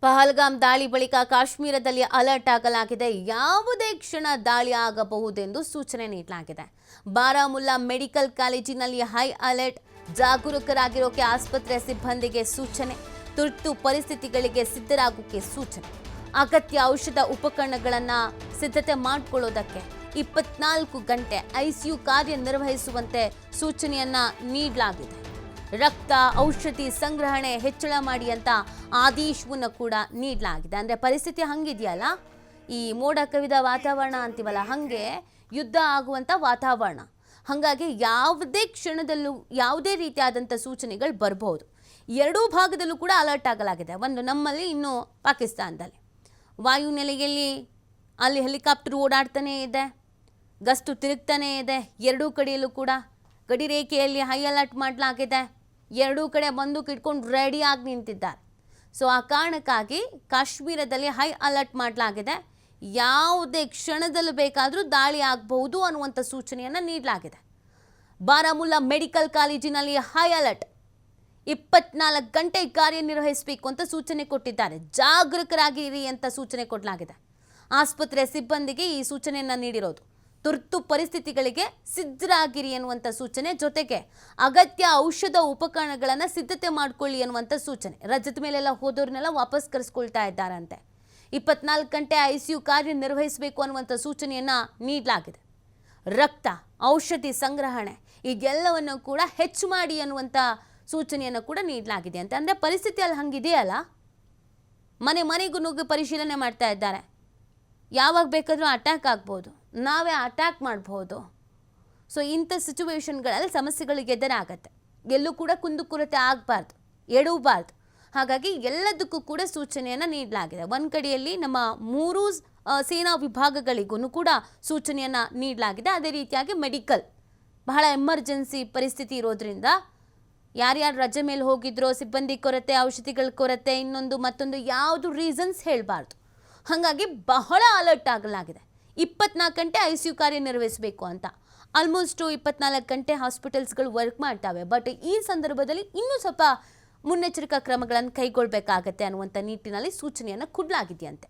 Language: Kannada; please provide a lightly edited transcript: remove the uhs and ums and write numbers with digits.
ಪಹಲ್ಗಾಮ್ ದಾಳಿ ಬಳಿಕ ಕಾಶ್ಮೀರದಲ್ಲಿ ಅಲರ್ಟ್ ಆಗಲಾಗಿದೆ. ಯಾವುದೇ ಕ್ಷಣ ದಾಳಿ ಆಗಬಹುದೆಂದು ಸೂಚನೆ ನೀಡಲಾಗಿದೆ. ಬಾರಾಮುಲ್ಲಾ ಮೆಡಿಕಲ್ ಕಾಲೇಜಿನಲ್ಲಿ ಹೈ ಅಲರ್ಟ್. ಜಾಗರೂಕರಾಗಿರೋಕೆ ಆಸ್ಪತ್ರೆ ಸಿಬ್ಬಂದಿಗೆ ಸೂಚನೆ. ತುರ್ತು ಪರಿಸ್ಥಿತಿಗಳಿಗೆ ಸಿದ್ಧರಾಗೋಕೆ ಸೂಚನೆ. ಅಗತ್ಯ ಔಷಧ ಉಪಕರಣಗಳನ್ನು ಸಿದ್ಧತೆ ಮಾಡಿಕೊಳ್ಳೋದಕ್ಕೆ 24 ಗಂಟೆ ಐಸಿಯು ಕಾರ್ಯನಿರ್ವಹಿಸುವಂತೆ ಸೂಚನೆಯನ್ನ ನೀಡಲಾಗಿದೆ. ರಕ್ತ ಔಷಧಿ ಸಂಗ್ರಹಣೆ ಹೆಚ್ಚಳ ಮಾಡಿ ಅಂತ ಆದೇಶವನ್ನು ಕೂಡ ನೀಡಲಾಗಿದೆ. ಅಂದರೆ ಪರಿಸ್ಥಿತಿ ಹಂಗಿದೆಯಲ್ಲ, ಈ ಮೋಡ ಕವಿದ ವಾತಾವರಣ ಅಂತೀವಲ್ಲ, ಹಾಗೆ ಯುದ್ಧ ಆಗುವಂಥ ವಾತಾವರಣ. ಹಾಗಾಗಿ ಯಾವುದೇ ಕ್ಷಣದಲ್ಲೂ ಯಾವುದೇ ರೀತಿಯಾದಂಥ ಸೂಚನೆಗಳು ಬರಬಹುದು. ಎರಡೂ ಭಾಗದಲ್ಲೂ ಕೂಡ ಅಲರ್ಟ್ ಆಗಲಾಗಿದೆ. ಒಂದು ನಮ್ಮಲ್ಲಿ, ಇನ್ನು ಪಾಕಿಸ್ತಾನದಲ್ಲಿ ವಾಯುನೆಲೆಯಲ್ಲಿ ಅಲ್ಲಿ ಹೆಲಿಕಾಪ್ಟರ್ ಓಡಾಡ್ತಾನೇ ಇದೆ, ಗಸ್ತು ತಿರುಗ್ತಾನೇ ಇದೆ. ಎರಡೂ ಕಡೆಯಲ್ಲೂ ಕೂಡ ಗಡಿ ರೇಖೆಯಲ್ಲಿ ಹೈ ಅಲರ್ಟ್ ಮಾಡಲಾಗಿದೆ. ಎರಡೂ ಕಡೆ ಬಂದೂಕು ಇಟ್ಕೊಂಡು ರೆಡಿಯಾಗಿ ನಿಂತಿದ್ದಾರೆ. ಸೊ ಆ ಕಾರಣಕ್ಕಾಗಿ ಕಾಶ್ಮೀರದಲ್ಲಿ ಹೈ ಅಲರ್ಟ್ ಮಾಡಲಾಗಿದೆ. ಯಾವುದೇ ಕ್ಷಣದಲ್ಲೂ ಬೇಕಾದರೂ ದಾಳಿ ಆಗಬಹುದು ಅನ್ನುವಂಥ ಸೂಚನೆಯನ್ನು ನೀಡಲಾಗಿದೆ. ಬಾರಾಮುಲ್ಲಾ ಮೆಡಿಕಲ್ ಕಾಲೇಜಿನಲ್ಲಿ ಹೈ ಅಲರ್ಟ್. 24 ಗಂಟೆ ಕಾರ್ಯನಿರ್ವಹಿಸಬೇಕು ಅಂತ ಸೂಚನೆ ಕೊಟ್ಟಿದ್ದಾರೆ. ಜಾಗರೂಕರಾಗಿರಿ ಅಂತ ಸೂಚನೆ ಕೊಡಲಾಗಿದೆ. ಆಸ್ಪತ್ರೆ ಸಿಬ್ಬಂದಿಗೆ ಈ ಸೂಚನೆಯನ್ನು ನೀಡಿರೋದು. ತುರ್ತು ಪರಿಸ್ಥಿತಿಗಳಿಗೆ ಸಿದ್ಧರಾಗಿರಿ ಅನ್ನುವಂಥ ಸೂಚನೆ, ಜೊತೆಗೆ ಅಗತ್ಯ ಔಷಧ ಉಪಕರಣಗಳನ್ನು ಸಿದ್ಧತೆ ಮಾಡಿಕೊಳ್ಳಿ ಅನ್ನುವಂಥ ಸೂಚನೆ. ರಜದ ಮೇಲೆಲ್ಲ ಹೋದವ್ರನ್ನೆಲ್ಲ ವಾಪಸ್ ಕರೆಸ್ಕೊಳ್ತಾ ಇದ್ದಾರಂತೆ. 24 ಗಂಟೆ ಐಸಿಯು ಕಾರ್ಯನಿರ್ವಹಿಸಬೇಕು ಅನ್ನುವಂಥ ಸೂಚನೆಯನ್ನು ನೀಡಲಾಗಿದೆ. ರಕ್ತ ಔಷಧಿ ಸಂಗ್ರಹಣೆ ಇದೆಲ್ಲವನ್ನು ಕೂಡ ಹೆಚ್ಚು ಮಾಡಿ ಅನ್ನುವಂಥ ಸೂಚನೆಯನ್ನು ಕೂಡ ನೀಡಲಾಗಿದೆ ಅಂತ. ಅಂದರೆ ಪರಿಸ್ಥಿತಿ ಅಲ್ಲಿ ಹಂಗಿದೆಯಲ್ಲ, ಮನೆಗೂ ನುಗ್ಗಿ ಪರಿಶೀಲನೆ ಮಾಡ್ತಾ ಇದ್ದಾರೆ. ಯಾವಾಗ ಬೇಕಾದರೂ ಅಟ್ಯಾಕ್ ಆಗ್ಬೋದು, ನಾವೇ ಅಟ್ಯಾಕ್ ಮಾಡ್ಬೋದು. ಸೊ ಇಂಥ ಸಿಚುವೇಶನ್ಗಳಲ್ಲಿ ಸಮಸ್ಯೆಗಳಿಗೆ ಎದುರಾಗತ್ತೆ. ಎಲ್ಲೂ ಕೂಡ ಕುಂದುಕೊರತೆ ಆಗಬಾರ್ದು, ಎಡವಬಾರ್ದು. ಹಾಗಾಗಿ ಎಲ್ಲದಕ್ಕೂ ಕೂಡ ಸೂಚನೆಯನ್ನು ನೀಡಲಾಗಿದೆ. ಒಂದು ಕಡೆಯಲ್ಲಿ ನಮ್ಮ 3 ಸೇನಾ ವಿಭಾಗಗಳಿಗೂ ಕೂಡ ಸೂಚನೆಯನ್ನು ನೀಡಲಾಗಿದೆ. ಅದೇ ರೀತಿಯಾಗಿ ಮೆಡಿಕಲ್ ಬಹಳ ಎಮರ್ಜೆನ್ಸಿ ಪರಿಸ್ಥಿತಿ ಇರೋದ್ರಿಂದ ಯಾರ್ಯಾರು ರಜೆ ಮೇಲೆ ಹೋಗಿದ್ರೋ, ಸಿಬ್ಬಂದಿ ಕೊರತೆ, ಔಷಧಿಗಳ ಕೊರತೆ, ಇನ್ನೊಂದು ಮತ್ತೊಂದು ಯಾವುದು ರೀಸನ್ಸ್ ಹೇಳಬಾರ್ದು. ಹಾಗಾಗಿ ಬಹಳ ಅಲರ್ಟ್ ಆಗಲಾಗಿದೆ. 24 ಗಂಟೆ ಐಸಿಯು ಕಾರ್ಯನಿರ್ವಹಿಸಬೇಕು ಅಂತ. ಆಲ್ಮೋಸ್ಟು 24 ಗಂಟೆ ಹಾಸ್ಪಿಟಲ್ಸ್ಗಳು ವರ್ಕ್ ಮಾಡ್ತವೆ. ಬಟ್ ಈ ಸಂದರ್ಭದಲ್ಲಿ ಇನ್ನೂ ಸ್ವಲ್ಪ ಮುನ್ನೆಚ್ಚರಿಕಾ ಕ್ರಮಗಳನ್ನು ಕೈಗೊಳ್ಳಬೇಕಾಗತ್ತೆ ಅನ್ನುವಂಥ ನಿಟ್ಟಿನಲ್ಲಿ ಸೂಚನೆಯನ್ನು ಕೊಡಲಾಗಿದೆಯಂತೆ.